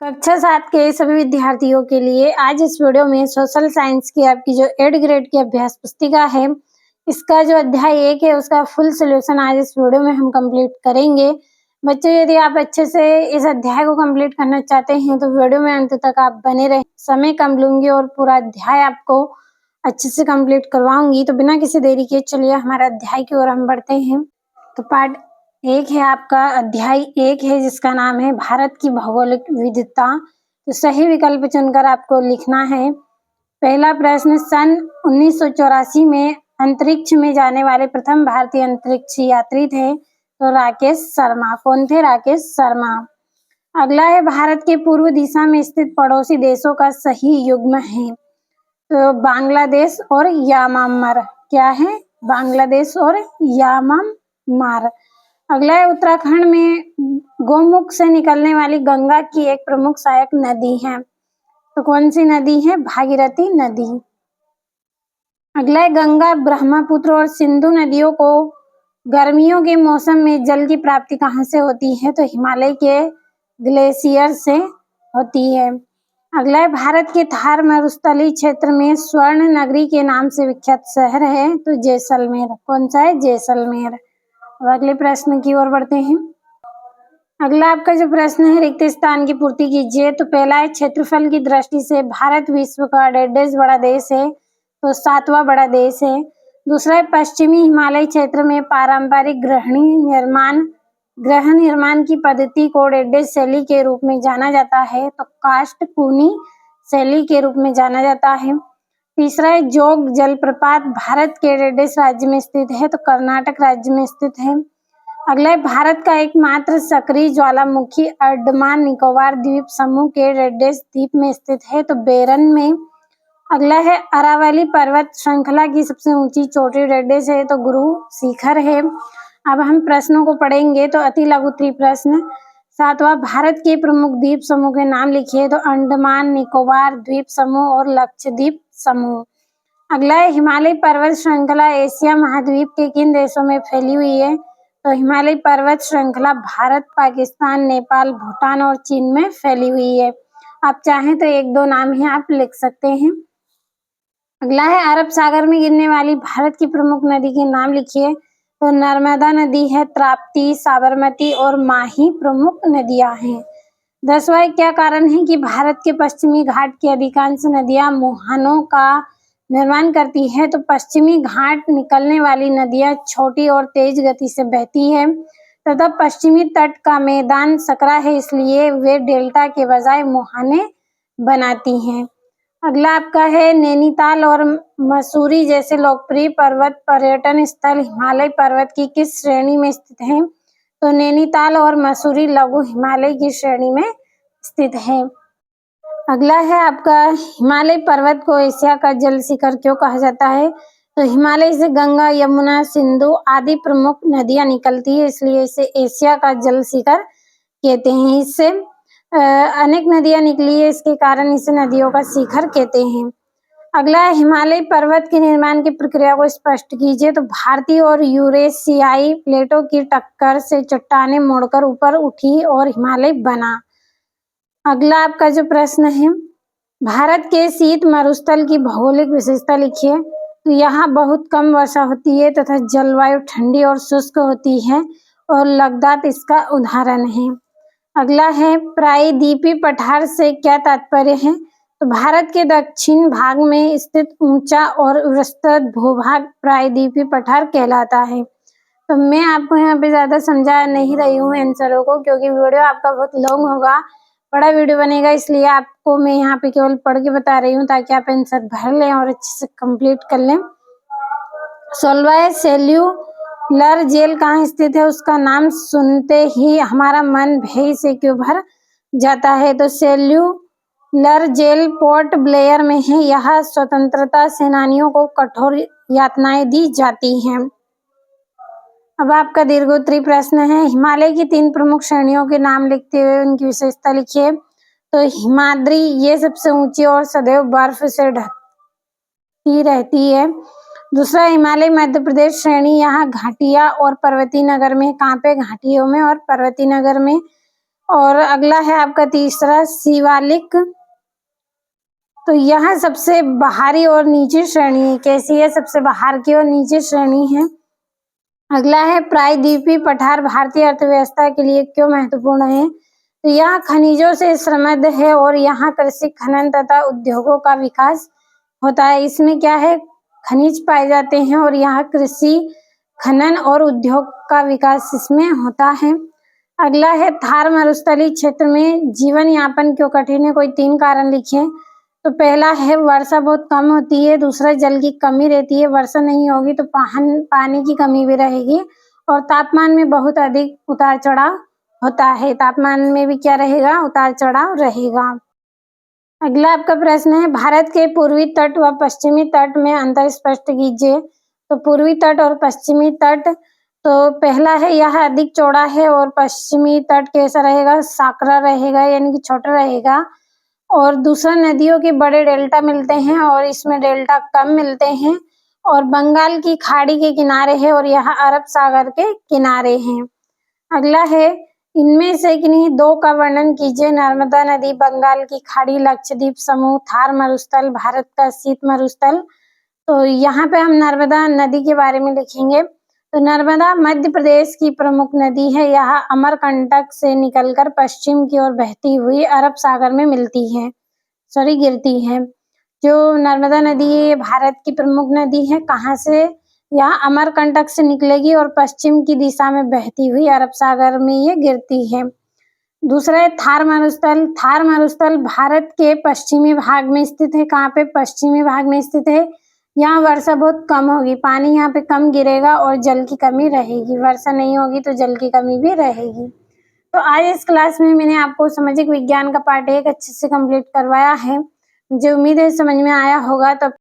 कक्षा 7 के सभी विद्यार्थियों के लिए आज इस वीडियो में सोशल साइंस की आपकी जो 8 ग्रेड की अभ्यास पुस्तिका है, इसका जो अध्याय 1 है उसका फुल सॉल्यूशन आज इस वीडियो में हम कंप्लीट करेंगे। बच्चों, यदि आप अच्छे से इस अध्याय को कंप्लीट करना चाहते हैं तो वीडियो में अंत तक आप बने रहें। समय कम लूंगी और पूरा अध्याय आपको अच्छे से कंप्लीट करवाऊंगी। तो बिना किसी देरी के चलिए हमारे अध्याय की ओर हम बढ़ते हैं। तो पार्ट 1 है आपका अध्याय 1 है जिसका नाम है भारत की भौगोलिक विविधता। तो सही विकल्प चुनकर आपको लिखना है। पहला प्रश्न, सन 1984 में अंतरिक्ष में जाने वाले प्रथम भारतीय अंतरिक्ष यात्री थे तो राकेश शर्मा। कौन थे? राकेश शर्मा। अगला है, भारत के पूर्व दिशा में स्थित पड़ोसी देशों का सही युग्म है तो बांग्लादेश और म्यांमार। क्या है? बांग्लादेश और म्यांमार। अगला है, उत्तराखंड में गोमुख से निकलने वाली गंगा की एक प्रमुख सहायक नदी है तो कौन सी नदी है? भागीरथी नदी। अगला है, गंगा, ब्रह्मपुत्र और सिंधु नदियों को गर्मियों के मौसम में जल की प्राप्ति कहाँ से होती है? तो हिमालय के ग्लेशियर से होती है। अगला है, भारत के थार मरुस्थलीय क्षेत्र में स्वर्ण नगरी के नाम से विख्यात शहर है तो जैसलमेर। कौन सा है? जैसलमेर। और अगले प्रश्न की ओर बढ़ते हैं। अगला आपका जो प्रश्न है, रिक्त स्थान की पूर्ति कीजिए। तो पहला है, क्षेत्रफल की दृष्टि से भारत विश्व का डेढ़ बड़ा देश है तो 7वां बड़ा देश है। दूसरा है, पश्चिमी हिमालय क्षेत्र में पारंपरिक गृह निर्माण की पद्धति को डेढ़ शैली के रूप में जाना जाता है तो काष्ठ कूनी शैली के रूप में जाना जाता है। तीसरा है, जोग जलप्रपात भारत के डेढ़ राज्य में स्थित है तो कर्नाटक राज्य में स्थित है। अगला है, भारत का एकमात्र सक्रिय ज्वालामुखी अंडमान निकोबार द्वीप समूह के रेड्डेस द्वीप में स्थित है तो बेरन में। अगला है, अरावली पर्वत श्रृंखला की सबसे ऊंची चोटी रेड्डेस है तो गुरु शिखर है। अब हम प्रश्नों को पढ़ेंगे। तो अति लघु प्रश्न, 7वां, भारत के प्रमुख द्वीप समूह के नाम लिखिए तो अंडमान निकोबार द्वीप समूह और लक्षद्वीप समूह। अगला है, हिमालय पर्वत श्रृंखला एशिया महाद्वीप के किन देशों में फैली हुई है? तो हिमालय पर्वत श्रृंखला भारत, पाकिस्तान, नेपाल, भूटान और चीन में फैली हुई है। आप चाहें तो 1-2 नाम ही आप लिख सकते हैं। अगला है, अरब सागर में गिरने वाली भारत की प्रमुख नदी के नाम लिखिए तो नर्मदा नदी है, ताप्ती, साबरमती और माही प्रमुख नदियां हैं। 10वां, क्या कारण है कि भारत के पश्चिमी घाट की अधिकांश नदियां मुहानों का निर्माण करती है? तो पश्चिमी घाट निकलने वाली नदियां छोटी और तेज गति से बहती है तथा पश्चिमी तट का मैदान सकरा है, इसलिए वे डेल्टा के बजाय मुहाने बनाती हैं। अगला आपका है, नैनीताल और मसूरी जैसे लोकप्रिय पर्वत पर्यटन स्थल हिमालय पर्वत की किस श्रेणी में स्थित हैं? तो नैनीताल और मसूरी लघु हिमालय की श्रेणी में स्थित है। अगला है आपका, हिमालय पर्वत को एशिया का जल शिखर क्यों कहा जाता है? तो हिमालय से गंगा, यमुना, सिंधु आदि प्रमुख नदियां निकलती है, इसलिए इसे एशिया का जल शिखर कहते हैं। इससे अनेक नदियां निकली है, इसके कारण इसे नदियों का शिखर कहते हैं। अगला है, हिमालय पर्वत के निर्माण की प्रक्रिया को स्पष्ट कीजिए। तो भारतीय और यूरेशियाई प्लेटों की टक्कर से चट्टानें मुड़कर ऊपर उठी और हिमालय बना। अगला आपका जो प्रश्न है, भारत के शीत मरुस्थल की भौगोलिक विशेषता लिखिए। तो यहाँ बहुत कम वर्षा होती है तथा जलवायु ठंडी और शुष्क होती है और लद्दाख इसका उदाहरण है। अगला है, प्रायद्वीपीय पठार से क्या तात्पर्य है? तो भारत के दक्षिण भाग में स्थित ऊंचा और विस्तृत भूभाग प्रायद्वीपीय पठार कहलाता है। तो मैं आपको यहाँ पे ज्यादा समझा नहीं रही हूँ आंसरों को, क्योंकि वीडियो आपका बहुत लॉन्ग होगा, बड़ा वीडियो बनेगा, इसलिए आपको मैं यहाँ पे केवल पढ़ के बता रही हूँ ताकि आप आंसर भर लें और अच्छे से कंप्लीट कर लें। 16वां, सेल्यूलर जेल कहाँ स्थित है? उसका नाम सुनते ही हमारा मन भय से क्यों भर जाता है? तो सेल्यूलर जेल पोर्ट ब्लेयर में है। यह स्वतंत्रता सेनानियों को कठोर यातनाएं दी जाती हैं। अब आपका दीर्घोत्तरी प्रश्न है, हिमालय की 3 प्रमुख श्रेणियों के नाम लिखते हुए उनकी विशेषता लिखिए। तो हिमाद्री, ये सबसे ऊंची और सदैव बर्फ से ढकी रहती है। दूसरा, हिमालय मध्य प्रदेश श्रेणी, यहाँ घाटियां और पर्वतीय नगर में। कहाँ पे? घाटियों में और पर्वतीय नगर में। और अगला है आपका तीसरा शिवालिक। तो यह सबसे बाहरी और नीची श्रेणी है। कैसी है? सबसे बाहर की और नीची श्रेणी है। अगला है प्रायद्वीपीय पठार भारतीय अर्थव्यवस्था के लिए क्यों महत्वपूर्ण है? तो यह खनिजों से समृद्ध है और यहाँ कृषि, खनन तथा उद्योगों का विकास होता है। इसमें क्या है? खनिज पाए जाते हैं और यहाँ कृषि, खनन और उद्योग का विकास इसमें होता है। अगला है थार मरुस्थलीय क्षेत्र में जीवन यापन क्यों कठिन है? कोई 3 कारण लिखे। तो पहला है वर्षा बहुत कम होती है, दूसरा जल की कमी रहती है, वर्षा नहीं होगी तो पानी की कमी भी रहेगी, और तापमान में बहुत अधिक उतार चढ़ाव होता है। तापमान में भी क्या रहेगा? उतार चढ़ाव रहेगा। अगला आपका प्रश्न है भारत के पूर्वी तट व पश्चिमी तट में अंतर स्पष्ट कीजिए। तो पूर्वी तट और पश्चिमी तट, तो पहला है यह अधिक चौड़ा है और पश्चिमी तट कैसा रहेगा? साकरा रहेगा, यानी कि छोटा रहेगा। और दूसरा नदियों के बड़े डेल्टा मिलते हैं और इसमें डेल्टा कम मिलते हैं, और बंगाल की खाड़ी के किनारे है और यह अरब सागर के किनारे हैं। अगला है इनमें से किन्हीं 2 का वर्णन कीजिए। नर्मदा नदी, बंगाल की खाड़ी, लक्षद्वीप समूह, थार मरुस्थल, भारत का शीत मरुस्थल। तो यहाँ पे हम नर्मदा नदी के बारे में लिखेंगे। तो नर्मदा मध्य प्रदेश की प्रमुख नदी है। यह अमरकंटक से निकलकर पश्चिम की ओर बहती हुई अरब सागर में गिरती है। जो नर्मदा नदी है ये भारत की प्रमुख नदी है। कहाँ से? यह अमरकंटक से निकलेगी और पश्चिम की दिशा में बहती हुई अरब सागर में ये गिरती है। दूसरा है थार मरुस्थल। थार मरुस्थल भारत के पश्चिमी भाग में स्थित है। कहाँ पे? पश्चिमी भाग में स्थित है। यहाँ वर्षा बहुत कम होगी, पानी यहाँ पे कम गिरेगा और जल की कमी रहेगी। वर्षा नहीं होगी तो जल की कमी भी रहेगी। तो आज इस क्लास में मैंने आपको सामाजिक विज्ञान का पार्ट 1 अच्छे से कंप्लीट करवाया है। मुझे उम्मीद है समझ में आया होगा। तब